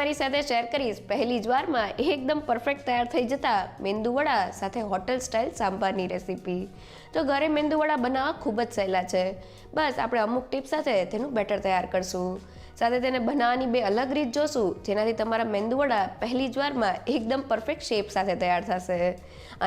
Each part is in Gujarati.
તમારી સાથે શેર કરીશ પહેલી જ વારમાં એકદમ પરફેક્ટ તૈયાર થઈ જતા મેંદુવડા સાથે હોટલ સ્ટાઇલ સાંભારની રેસીપી. તો ઘરે મેંદુવડા બનાવવા ખૂબ જ સહેલા છે. બસ આપણે અમુક ટિપ્સ સાથે તેનું બેટર તૈયાર કરશું. સાથે તેને બનાવવાની બે અલગ રીત જોશું, જેનાથી તમારા મેંદુવડા પહેલી જ વારમાં એકદમ પરફેક્ટ શેપ સાથે તૈયાર થશે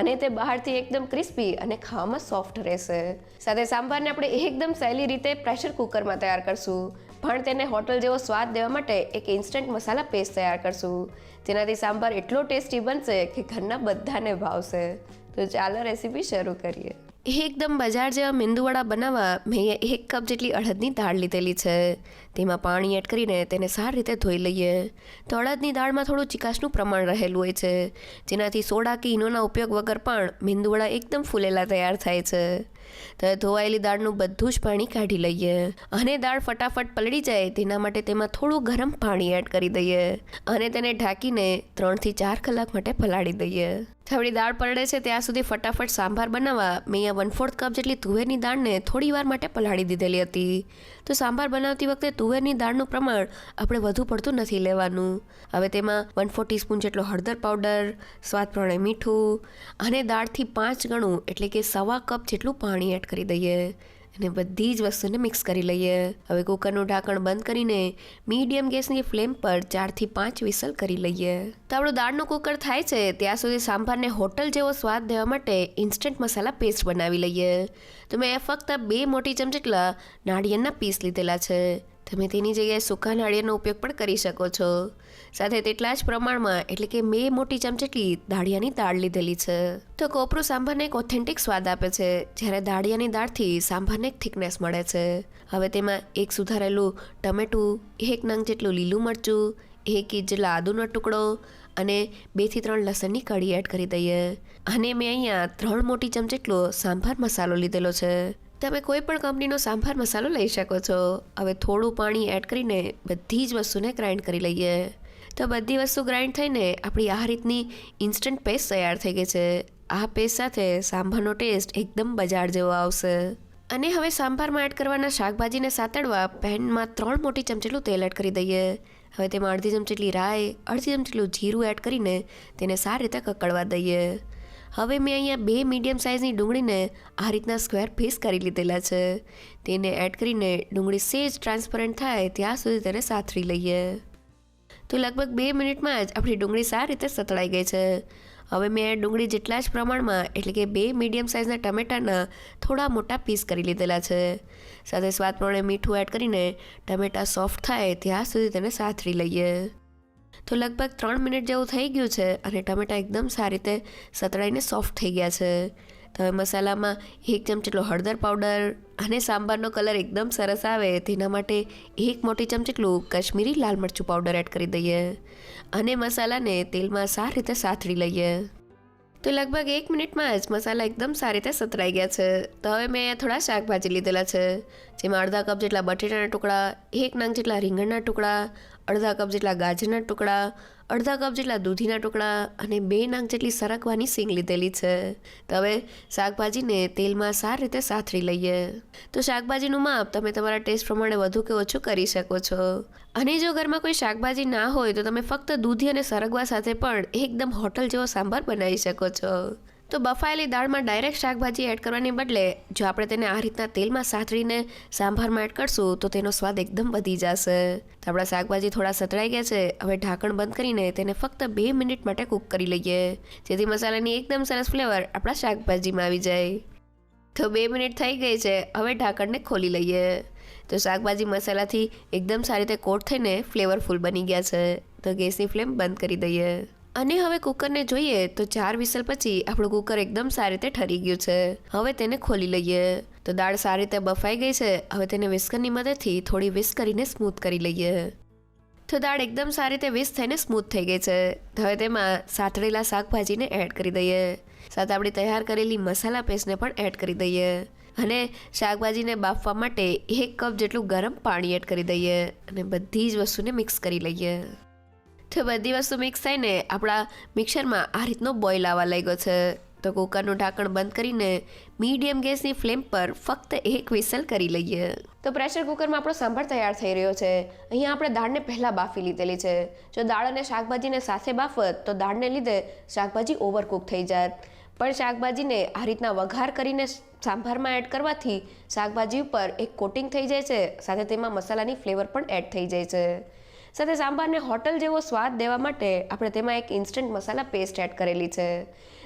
અને તે બહારથી એકદમ ક્રિસ્પી અને ખાવામાં સોફ્ટ રહેશે. સાથે સાંભારને આપણે એકદમ સહેલી રીતે પ્રેશર કુકરમાં તૈયાર કરશું, પણ તેને હોટલ જેવો સ્વાદ દેવા માટે એક ઇન્સ્ટન્ટ મસાલા પેસ્ટ તૈયાર કરશું, જેનાથી સાંભાર એટલો ટેસ્ટી બનશે કે ઘરના બધાને ભાવશે. તો ચાલો રેસીપી શરૂ કરીએ. એકદમ બજાર જેવા મેંદુવડા બનાવવા મેં અહીંયા 1 કપ જેટલી અડદની દાળ લીધેલી છે. તેમાં પાણી એડ કરીને તેને સારી રીતે ધોઈ લઈએ. તો અડદની દાળમાં થોડું ચીકાશનું પ્રમાણ રહેલું હોય છે, જેનાથી સોડા કે ઈનોના ઉપયોગ વગર પણ મેંદુવડા એકદમ ફૂલેલા તૈયાર થાય છે. તો ધોવાયેલી દાળનું બધું જ પાણી કાઢી લઈએ અને દાળ ફટાફટ પલળી જાય તેના માટે તેમાં થોડું ગરમ પાણી એડ કરી દઈએ અને તેને ઢાંકીને 3 થી 4 કલાક માટે પલાળી દઈએ. આપણી દાળ પલળે છે ત્યાં સુધી ફટાફટ સાંભાર બનાવવા મેં અહીંયા 1/4 કપ જેટલી તુવેરની દાળને થોડી વાર માટે પલાળી દીધેલી હતી. તો સાંભાર બનાવતી વખતે તુવેરની દાળનું પ્રમાણ આપણે વધુ પડતું નથી લેવાનું. હવે તેમાં 1/4 ટીસ્પૂન જેટલો હળદર પાવડર, સ્વાદ પ્રમાણે મીઠું અને દાળથી 5 ગણું એટલે કે 1/4 કપ જેટલું પાણી એડ કરી દઈએ અને બધી જ વસ્તુને મિક્સ કરી લઈએ. હવે કુકરનું ઢાંકણ બંધ કરીને મીડિયમ ગેસની ફ્લેમ પર 4 થી 5 વિસલ કરી લઈએ. તો આપણું દાળનું કુકર થાય છે ત્યાં સુધી સાંભારને હોટલ જેવો સ્વાદ દેવા માટે ઇન્સ્ટન્ટ મસાલા પેસ્ટ બનાવી લઈએ. તો મેં ફક્ત 2 મોટી ચમચી જેટલા નાળિયેરના પીસ લીધેલા છે. તમે તેની જગ્યાએ સૂકા નાળિયેરનો ઉપયોગ પણ કરી શકો છો. સાથે તેટલા જ પ્રમાણમાં એટલે કે 2 મોટી ચમચી જેટલી દાળિયાની દાળ લીધેલી છે. તો કોપરું સાંભારને એક ઓથેન્ટિક સ્વાદ આપે છે, જ્યારે દાળિયાની દાળથી સાંભારને એક થિકનેસ મળે છે. હવે તેમાં 1 સુધારેલું ટમેટું, 1 નંગ જેટલું લીલું મરચું, 1 ઇંચ જેટલા આદુનો ટુકડો અને 2 થી 3 લસણની કળી એડ કરી દઈએ. અને મેં અહીંયા 3 મોટી ચમચી જેટલો સાંભાર મસાલો લીધેલો છે. તમે કોઈ પણ કંપનીનો સાંભાર મસાલો લઈ શકો છો. હવે થોડું પાણી એડ કરીને બધી જ વસ્તુને ગ્રાઇન્ડ કરી લઈએ. તો બધી વસ્તુ ગ્રાઇન્ડ થઈને આપણી આ રીતની ઇન્સ્ટન્ટ પેસ્ટ તૈયાર થઈ ગઈ છે. આ પેસ્ટ સાથે સાંભારનો ટેસ્ટ એકદમ બજાર જેવો આવશે. અને હવે સાંભારમાં એડ કરવાના શાકભાજીને સાતળવા પેનમાં 3 મોટી ચમચી જેટલું તેલ એડ કરી દઈએ. હવે તેમાં અડધી ચમચી જેટલી રાઈ, અડધી ચમચી જેટલું જીરું એડ કરીને તેને સારી રીતે કકડવા દઈએ. હવે મેં અહીંયા 2 મીડિયમ સાઇઝની ડુંગળીને આ રીતના સ્ક્વેર પીસ કરી લીધેલા છે. તેને એડ કરીને ડુંગળી સેજ ટ્રાન્સપરન્ટ થાય ત્યાં સુધી તેને સાતરી લઈએ. તો લગભગ 2 મિનિટમાં જ આપણી ડુંગળી સારી રીતે સતળાઈ ગઈ છે. હવે મેં ડુંગળી જેટલા જ પ્રમાણમાં એટલે કે 2 મીડિયમ સાઇઝના ટમેટાના થોડા મોટા પીસ કરી લીધેલા છે. સાથે સ્વાદ પ્રમાણે મીઠું એડ કરીને ટમેટા સોફ્ટ થાય ત્યાં સુધી તેને સાતરી લઈએ. તો લગભગ 3 મિનિટ જેવું થઈ ગયું છે અને ટમેટા એકદમ સારી રીતે સતળાઈને સોફ્ટ થઈ ગયા છે. તો હવે મસાલામાં 1 ચમચી જેટલો હળદર પાવડર અને સાંભારનો કલર એકદમ સરસ આવે તેના માટે 1 મોટી ચમચી જેટલું કાશ્મીરી લાલ મરચું પાવડર એડ કરી દઈએ અને મસાલાને તેલમાં સારી રીતે સાતળી લઈએ. તો લગભગ 1 મિનિટમાં જ મસાલા એકદમ સારી રીતે સતરાઈ ગયા છે. તો હવે મેં થોડા શાકભાજી લીધેલા છે, જેમાં અડધા કપ જેટલા બટેટાના ટુકડા, 1 નંગ જેટલા રીંગણના ટુકડા, અડધા કપ જેટલા ગાજરના ટુકડા, અડધા કપ જેટલા દૂધીના ટુકડા અને 2 નંગ જેટલી સરગવાની સિંગ લીધેલી છે. તો હવે શાકભાજીને તેલમાં સારી રીતે સાતરી લઈએ. તો શાકભાજીનું માપ તમે તમારા ટેસ્ટ પ્રમાણે વધુ કે ઓછું કરી શકો છો. અને જો ઘરમાં કોઈ શાકભાજી ના હોય તો તમે ફક્ત દૂધી અને સરગવા સાથે પણ એકદમ હોટલ જેવો સાંભાર બનાવી શકો છો. તો બફાયેલી દાળમાં ડાયરેક્ટ શાકભાજી એડ કરવાને બદલે જો આપણે તેને આ રીતના તેલમાં સાતરીને સાંભારમાં એડ કરશું તો તેનો સ્વાદ એકદમ વધી જશે. તો આપણા શાકભાજી થોડા સતળાઈ ગયા છે. હવે ઢાંકણ બંધ કરીને તેને ફક્ત 2 મિનિટ માટે કૂક કરી લઈએ, જેથી મસાલાની એકદમ સરસ ફ્લેવર આપણા શાકભાજીમાં આવી જાય. તો 2 મિનિટ થઈ ગઈ છે. હવે ઢાંકણને ખોલી લઈએ. તો શાકભાજી મસાલાથી એકદમ સારી રીતે કોટ થઈને ફ્લેવરફુલ બની ગયા છે. તો ગેસની ફ્લેમ બંધ કરી દઈએ અને હવે કુકરને જોઈએ તો 4 વિસલ પછી આપણું કુકર એકદમ સારી રીતે ઠરી ગયું છે. હવે તેને ખોલી લઈએ. તો દાળ સારી રીતે બફાઈ ગઈ છે. હવે તેને વિસ્કરની મદદથી થોડી વિસ્ક કરીને સ્મૂથ કરી લઈએ. તો દાળ એકદમ સારી રીતે વિસ્ક થઈને સ્મૂથ થઈ ગઈ છે. હવે તેમાં સાતળેલા શાકભાજીને એડ કરી દઈએ. સાથે આપણી તૈયાર કરેલી મસાલા પેસ્ટને પણ એડ કરી દઈએ અને શાકભાજીને બાફવા માટે 1 કપ જેટલું ગરમ પાણી એડ કરી દઈએ અને બધી જ વસ્તુને મિક્સ કરી લઈએ. તો બધી વસ્તુ મિક્સ થઈને આપણા મિક્સરમાં આ રીતનો બોઇલ આવવા લાગ્યો છે. તો તો કુકરનું ઢાંકણ બંધ કરીને મીડિયમ ગેસની ફ્લેમ પર ફક્ત એક વિસલ કરી લઈએ. તો પ્રેશર કુકરમાં આપણો સાંભાર તૈયાર થઈ રહ્યો છે. અહીંયા આપણે દાળને પહેલાં બાફી લીધેલી છે. જો દાળ અને શાકભાજીને સાથે બાફત તો દાળને લીધે શાકભાજી ઓવરકુક થઈ જાત. પણ શાકભાજીને આ રીતના વઘાર કરીને સાંભારમાં એડ કરવાથી શાકભાજી ઉપર એક કોટિંગ થઈ જાય છે, સાથે તેમાં મસાલાની ફ્લેવર પણ એડ થઈ જાય છે. સાથે સાંભારને હોટલ જેવો સ્વાદ દેવા માટે આપણે તેમાં એક ઇન્સ્ટન્ટ મસાલા પેસ્ટ એડ કરેલી છે,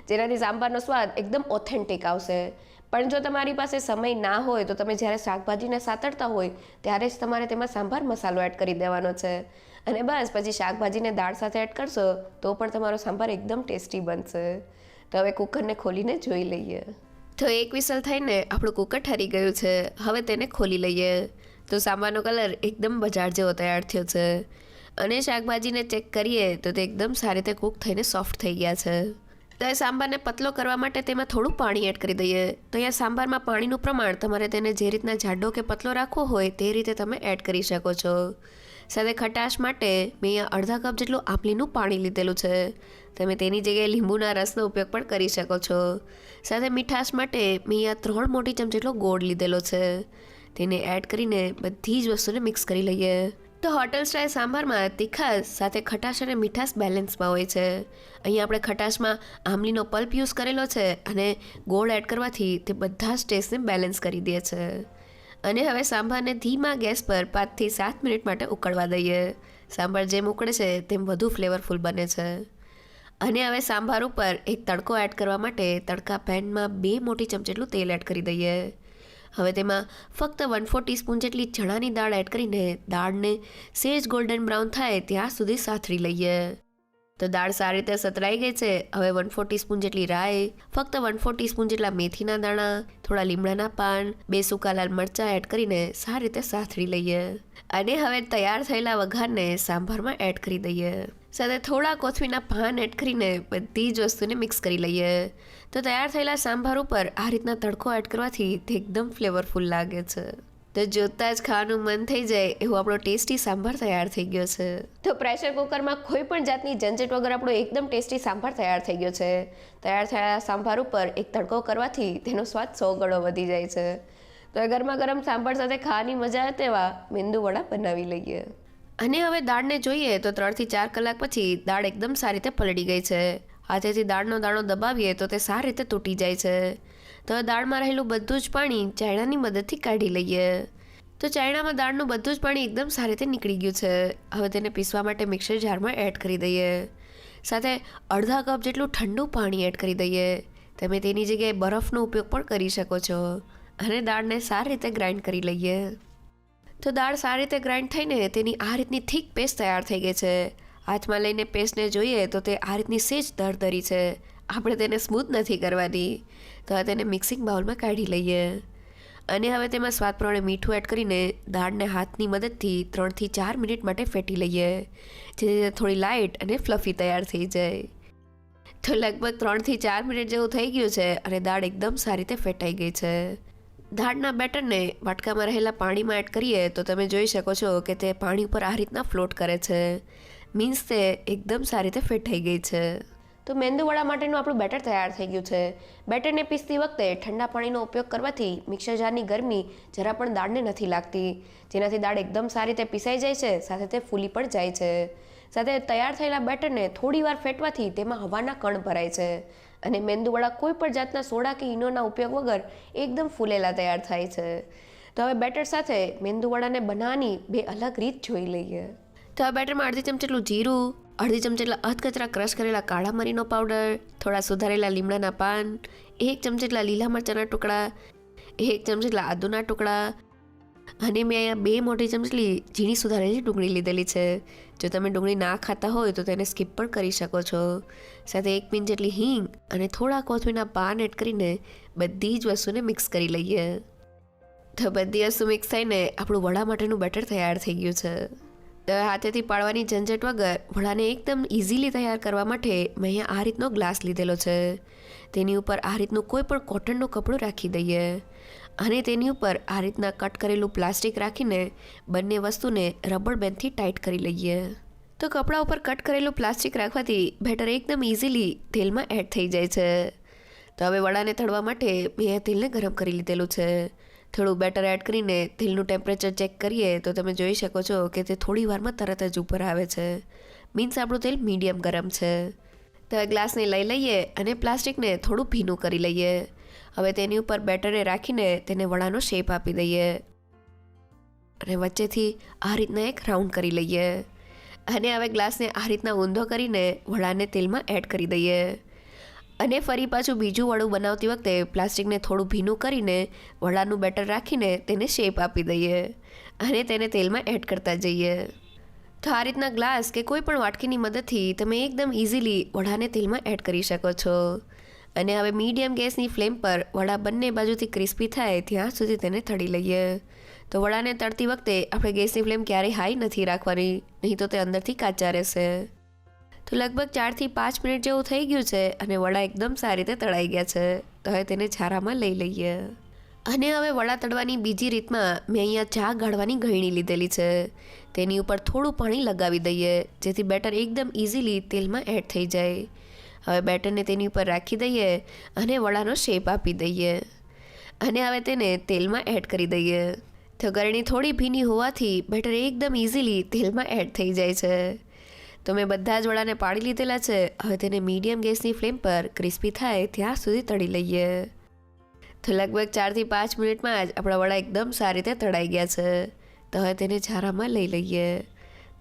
જેનાથી સાંભારનો સ્વાદ એકદમ ઓથેન્ટિક આવશે. પણ જો તમારી પાસે સમય ના હોય તો તમે જ્યારે શાકભાજીને સાતળતા હોય ત્યારે જ તમારે તેમાં સાંભાર મસાલો એડ કરી દેવાનો છે, અને બસ પછી શાકભાજીને દાળ સાથે એડ કરશો તો પણ તમારો સાંભાર એકદમ ટેસ્ટી બનશે. તો હવે કુકરને ખોલીને જોઈ લઈએ. તો એક વિસલ થઈને આપણું કુકર ઠરી ગયું છે. હવે તેને ખોલી લઈએ. તો સાંભારનો કલર એકદમ બજાર જેવો તૈયાર થયો છે, અને શાકભાજીને ચેક કરીએ તો તે એકદમ સારી રીતે કૂક થઈને સોફ્ટ થઈ ગયા છે. તો એ સાંભારને પતલો કરવા માટે તેમાં થોડું પાણી એડ કરી દઈએ. તો અહીંયા સાંભારમાં પાણીનું પ્રમાણ તમારે તેને જે રીતના જાડો કે પતલો રાખવો હોય તે રીતે તમે એડ કરી શકો છો. સાથે ખટાશ માટે મેં અહીંયા અડધા કપ જેટલું આંબલીનું પાણી લીધેલું છે. તમે તેની જગ્યાએ લીંબુના રસનો ઉપયોગ પણ કરી શકો છો. સાથે મીઠાશ માટે મેં અહીંયા 3 મોટી ચમચી જેટલો ગોળ લીધેલો છે. તેને એડ કરીને બધી જ વસ્તુને મિક્સ કરી લઈએ. તો હોટલ સ્ટાઇલ સાંભારમાં તીખાશ સાથે ખટાશ અને મીઠાશ બેલેન્સમાં હોય છે. અહીંયા આપણે ખટાશમાં આંબલીનો પલ્પ યુઝ કરેલો છે, અને ગોળ એડ કરવાથી તે બધા જ ટેસ્ટને બેલેન્સ કરી દે છે. અને હવે સાંભારને ધીમા ગેસ પર 5 થી 7 મિનિટ માટે ઉકળવા દઈએ. સાંભાર જેમ ઉકળે છે તેમ વધુ ફ્લેવરફુલ બને છે. અને હવે સાંભાર ઉપર એક તડકો એડ કરવા માટે તડકા પેનમાં 2 મોટી ચમચી જેટલું તેલ એડ કરી દઈએ. હવે તેમાં ફક્ત 1/4 ટીસ્પૂન જેટલી ચણાની દાળ એડ કરીને દાળને સેજ ગોલ્ડન બ્રાઉન થાય ત્યાં સુધી સાતળી લઈએ. તો દાળ સારી રીતે સતળાઈ ગઈ છે. હવે 1/4 ટીસ્પૂન જેટલી રાઈ, ફક્ત 1/4 ટીસ્પૂન જેટલા મેથીના દાણા, થોડા લીમડાના પાન, 2 સૂકા લાલ મરચાં એડ કરીને સારી રીતે સાતળી લઈએ. અને હવે તૈયાર થયેલા વઘારને સાંભારમાં એડ કરી દઈએ. સાથે થોડા કોથમીરના પાન એડ કરીને બધી જ વસ્તુને મિક્સ કરી લઈએ. તો તૈયાર થયેલા સાંભાર ઉપર આ રીતના તડકો એડ કરવાથી તે એકદમ ફ્લેવરફુલ લાગે છે. તો જોતાં જ ખાવાનું મન થઈ જાય એવો આપણો ટેસ્ટી સાંભાર તૈયાર થઈ ગયો છે. તો પ્રેશર કુકરમાં કોઈ પણ જાતની ઝંઝટ વગર આપણો એકદમ ટેસ્ટી સાંભાર તૈયાર થઈ ગયો છે. તૈયાર થયેલા સાંભાર ઉપર એક તડકો કરવાથી તેનો સ્વાદ 100 ગણો વધી જાય છે. તો ગરમા ગરમ સાંભાર સાથે ખાવાની મજા આવે તેવા મેંદુ વડા બનાવી લઈએ. અને હવે દાળને જોઈએ તો 3 થી 4 કલાક પછી દાળ એકદમ સારી રીતે પલળી ગઈ છે. હાથેથી દાળનો દાણો દબાવીએ તો તે સારી રીતે તૂટી જાય છે. તો દાળમાં રહેલું બધું જ પાણી ચાયણાની મદદથી કાઢી લઈએ. તો ચાયણામાં દાળનું બધું જ પાણી એકદમ સારી રીતે નીકળી ગયું છે. હવે તેને પીસવા માટે મિક્સર જારમાં એડ કરી દઈએ. સાથે અડધા કપ જેટલું ઠંડુ પાણી એડ કરી દઈએ. તમે તેની જગ્યાએ બરફનો ઉપયોગ પણ કરી શકો છો. અને દાળને સારી રીતે ગ્રાઇન્ડ કરી લઈએ. તો દાળ સારી રીતે ગ્રાઇન્ડ થઈને તેની આ રીતની થીક પેસ્ટ તૈયાર થઈ ગઈ છે. હાથમાં લઈને પેસ્ટને જોઈએ તો તે આ રીતની સેજ દરદરી છે. આપણે તેને સ્મૂથ નથી કરવાની. તો હવે તેને મિક્સિંગ બાઉલમાં કાઢી લઈએ. અને હવે તેમાં સ્વાદ પ્રમાણે મીઠું એડ કરીને દાળને હાથની મદદથી 3 થી 4 મિનિટ માટે ફેટી લઈએ, જેથી થોડી લાઇટ અને ફ્લફી તૈયાર થઈ જાય. તો લગભગ 3 થી 4 મિનિટ જેવું થઈ ગયું છે અને દાળ એકદમ સારી રીતે ફેટાઈ ગઈ છે. દાળના બેટરને વાટકામાં રહેલા પાણીમાં એડ કરીએ તો તમે જોઈ શકો છો કે તે પાણી ઉપર આ રીતના ફ્લોટ કરે છે. મીન્સ તે એકદમ સારી રીતે ફેટાઈ ગઈ છે. તો મેંદુવડા માટેનું આપણું બેટર તૈયાર થઈ ગયું છે. બેટરને પીસતી વખતે ઠંડા પાણીનો ઉપયોગ કરવાથી મિક્સર જારની ગરમી જરા પણ દાળને નથી લાગતી, જેનાથી દાળ એકદમ સારી રીતે પીસાઈ જાય છે, સાથે તે ફૂલી પણ જાય છે. સાથે તૈયાર થયેલા બેટરને થોડી વાર ફેટવાથી તેમાં હવાના કણ ભરાય છે, અને મેંદુવડા કોઈ પણ જાતના સોડા કે ઈનોના ઉપયોગ વગર એકદમ ફૂલેલા તૈયાર થાય છે. તો હવે બેટર સાથે મેંદુવડાને બનાવવાની 2 અલગ રીત જોઈ લઈએ. તો આ બેટરમાં અડધી ચમચી જેટલું જીરું, અડધી ચમચી જેટલા અધકચરા ક્રશ કરેલા કાળા મરીનો પાવડર, થોડા સુધારેલા લીમડાના પાન, 1 ચમચી જેટલા લીલા મરચાંના ટુકડા, 1 ચમચી જેટલા આદુના ટુકડા, અને મેં અહીંયા 2 મોટી ચમચી ઝીણી સુધારેલી ડુંગળી લીધેલી છે. જો તમે ડુંગળી ના ખાતા હોય તો તેને સ્કીપ પણ કરી શકો છો. સાથે 1 પિંચ જેટલી હિંગ અને થોડા કોથમીરના પાન એડ કરીને બધી જ વસ્તુને મિક્સ કરી લઈએ. તો બધી વસ્તુ મિક્સ થઈને આપણું વડા માટેનું બેટર તૈયાર થઈ ગયું છે. તો હાથેથી પાડવાની ઝંઝટ વગર વડાને એકદમ ઇઝીલી તૈયાર કરવા માટે મેં અહીંયા આ રીતનો ગ્લાસ લીધેલો છે. તેની ઉપર આ રીતનું કોઈ પણ કોટનનું કપડું રાખી દઈએ, અને તેની ઉપર આ રીતના કટ કરેલું પ્લાસ્ટિક રાખીને બંને વસ્તુને રબર બેન્ડથી ટાઈટ કરી લઈએ. તો કપડા ઉપર કટ કરેલું પ્લાસ્ટિક રાખવાથી બેટર એકદમ ઇઝીલી તેલમાં એડ થઈ જાય છે. તો હવે વડાને તળવા માટે મેં તેલને ગરમ કરી લીધેલું છે. થોડું બેટર એડ કરીને તેલનું ટેમ્પરેચર ચેક કરીએ તો તમે જોઈ શકો છો કે તે થોડી વારમાં તરત જ ઉપર આવે છે. મીન્સ આપણું તેલ મીડિયમ ગરમ છે. તો હવે ગ્લાસને લઈ લઈએ અને પ્લાસ્ટિકને થોડું ભીનું કરી લઈએ. હવે તેની ઉપર બેટરને રાખીને તેને વડાનો શેપ આપી દઈએ અને વચ્ચેથી આ રીતના એક રાઉન્ડ કરી લઈએ. અને હવે ગ્લાસને આ રીતના ઊંધો કરીને વડાને તેલમાં એડ કરી દઈએ અને ફરી પાછું બીજું વડું બનાવતી વખતે પ્લાસ્ટિકને થોડું ભીનું કરીને વડાનું બેટર રાખીને તેને શેપ આપી દઈએ અને તેને તેલમાં એડ કરતા જઈએ. તો આ રીતના ગ્લાસ કે કોઈ પણ વાટકીની મદદથી તમે એકદમ ઇઝીલી વડાને તેલમાં એડ કરી શકો છો. અને હવે મીડિયમ ગેસની ફ્લેમ પર વડા બંને બાજુથી ક્રિસ્પી થાય ત્યાં સુધી તેને તળી લઈએ. તો વડાને તળતી વખતે આપણે ગેસની ફ્લેમ ક્યારેય હાઈ નથી રાખવાની, નહીં તો તે અંદરથી કાચા રહેશે. તો લગભગ 4 થી 5 મિનિટ જેવું થઈ ગયું છે અને વડા એકદમ સારી રીતે તળાઈ ગયા છે. તો હવે તેને છારામાં લઈ લઈએ. અને હવે વડા તળવાની બીજી રીતમાં મેં અહીંયા ચા ગાળવાની ગળણી લીધેલી છે. તેની ઉપર થોડું પાણી લગાવી દઈએ જેથી બેટર એકદમ ઇઝીલી તેલમાં એડ થઈ જાય. હવે બેટરને તેની ઉપર રાખી દઈએ અને વડાનો શેપ આપી દઈએ અને હવે તેને તેલમાં એડ કરી દઈએ. તો ગળણી થોડી ભીની હોવાથી બેટર એકદમ ઇઝીલી તેલમાં એડ થઈ જાય છે. તો મેં બધા જ વડાને પાડી લીધેલા છે. હવે તેને મીડિયમ ગેસની ફ્લેમ પર ક્રિસ્પી થાય ત્યાં સુધી તળી લઈએ. તો લગભગ 4 થી 5 મિનિટમાં જ આપણા વડા એકદમ સારી રીતે તળાઈ ગયા છે. તો હવે તેને છારામાં લઈ લઈએ.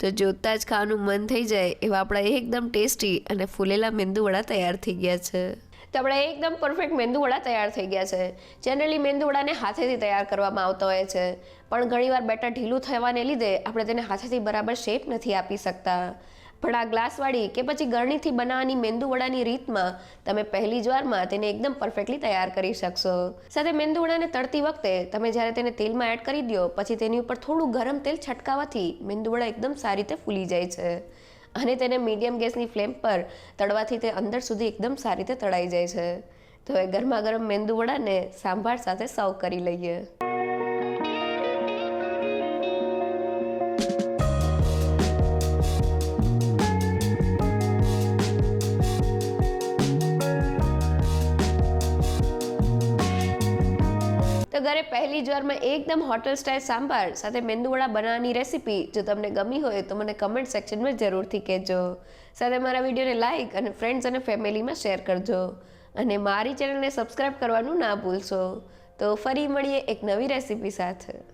તો જોતાં જ ખાવાનું મન થઈ જાય એવા આપણા એકદમ ટેસ્ટી અને ફૂલેલા મેંદુ વડા તૈયાર થઈ ગયા છે. તો આપણા એકદમ પરફેક્ટ મેંદુ વડા તૈયાર થઈ ગયા છે. જનરલી મેંદુ વડાને હાથેથી તૈયાર કરવામાં આવતા હોય છે, પણ ઘણીવાર બેટર ઢીલું થવાને લીધે આપણે તેને હાથેથી બરાબર શેપ નથી આપી શકતા. પણ આ ગ્લાસવાળી કે પછી ગરણીથી બનાવવાની મેંદુ વડાની રીતમાં તમે પહેલી જ વારમાં તેને એકદમ પરફેક્ટલી તૈયાર કરી શકશો. સાથે મેંદુ વડાને તળતી વખતે તમે જ્યારે તેને તેલમાં એડ કરી દો પછી તેની ઉપર થોડું ગરમ તેલ છટકાવવાથી મેંદુ વડા એકદમ સારી રીતે ફૂલી જાય છે અને તેને મીડિયમ ગેસની ફ્લેમ પર તળવાથી તે અંદર સુધી એકદમ સારી રીતે તળાઈ જાય છે. તો હવે ગરમા ગરમ મેંદુ વડાને સાંભાર સાથે સર્વ કરી લઈએ. તો ઘરે પહેલી જ વારમાં એકદમ હોટલ સ્ટાઇલ સાંભાર સાથે મેંદુ વડા બનાવવાની રેસીપી જો તમને ગમી હોય તો મને કમેન્ટ સેક્શનમાં જરૂરથી કહેજો. સાથે મારા વિડીયોને લાઇક અને ફ્રેન્ડ્સ અને ફેમિલીમાં શેર કરજો અને મારી ચેનલને સબસ્ક્રાઈબ કરવાનું ના ભૂલશો. તો ફરી મળીએ એક નવી રેસીપી સાથે.